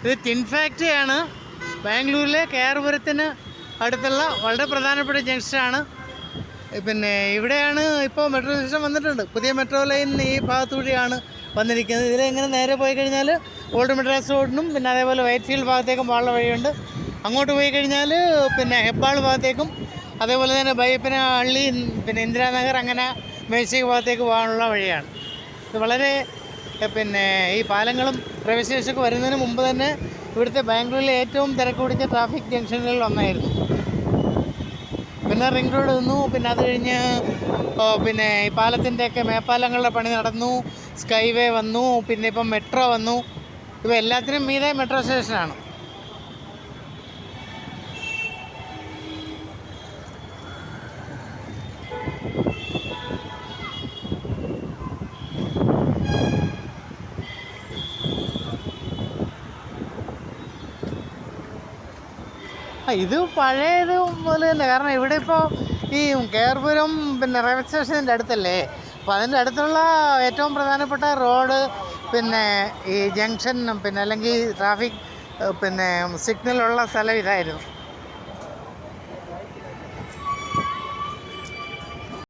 ഇത് ടിൻ ഫാക്ടറിയാണ്. ബാംഗ്ലൂരിലെ കെയർപുരത്തിന് അടുത്തുള്ള വളരെ പ്രധാനപ്പെട്ട ജംഗ്ഷനാണ്. പിന്നെ ഇവിടെയാണ് ഇപ്പോൾ മെട്രോ സ്റ്റേഷൻ വന്നിട്ടുണ്ട്. പുതിയ മെട്രോ ലൈൻ ഈ ഭാഗത്തുകൂടിയാണ് വന്നിരിക്കുന്നത്. ഇതിലെങ്ങനെ നേരെ പോയി കഴിഞ്ഞാൽ ഓൾഡ് മെഡ്രാസ് റോഡിനും പിന്നെ അതേപോലെ വൈറ്റ് ഫീൽഡ് ഭാഗത്തേക്കും പോകാനുള്ള വഴിയുണ്ട്. അങ്ങോട്ട് പോയി കഴിഞ്ഞാൽ പിന്നെ ഹെബ്ബാൾ ഭാഗത്തേക്കും അതേപോലെ തന്നെ ബയ്യപ്പനഹള്ളി പിന്നെ ഇന്ദിരാനഗർ അങ്ങനെ മേഴ്സിക്ക് ഭാഗത്തേക്ക് പോകാനുള്ള വഴിയാണ്. ഇത് വളരെ പിന്നെ ഈ പാലങ്ങളും റെയിൽവേ സ്റ്റേഷനൊക്കെ വരുന്നതിന് മുമ്പ് തന്നെ ഇവിടുത്തെ ബാംഗ്ലൂരിലെ ഏറ്റവും തിരക്ക് പിടിച്ച ട്രാഫിക് ജംഗ്ഷനുകളിൽ ഒന്നായിരുന്നു. പിന്നെ റിംഗ് റോഡ് വന്നു. പിന്നെ അത് കഴിഞ്ഞ് പിന്നെ ഈ പാലത്തിൻ്റെയൊക്കെ മേപ്പാലങ്ങളുടെ പണി നടന്നു. സ്കൈവേ വന്നു. പിന്നെ ഇപ്പം മെട്രോ വന്നു. ഇവ എല്ലാത്തിനും മീതെ മെട്രോ സ്റ്റേഷനാണ്. ഇത് പഴയത് പോലെ തന്നെ. കാരണം ഇവിടെ ഇപ്പോൾ ഈ കെയർപുരം പിന്നെ റെയിൽവേ സ്റ്റേഷൻ്റെ അടുത്തല്ലേ. അപ്പോൾ അതിൻ്റെ അടുത്തുള്ള ഏറ്റവും പ്രധാനപ്പെട്ട റോഡ് പിന്നെ ഈ ജംഗ്ഷൻ പിന്നെ അല്ലെങ്കിൽ ട്രാഫിക് പിന്നെ സിഗ്നലുള്ള സ്ഥലം ഇതായിരുന്നു.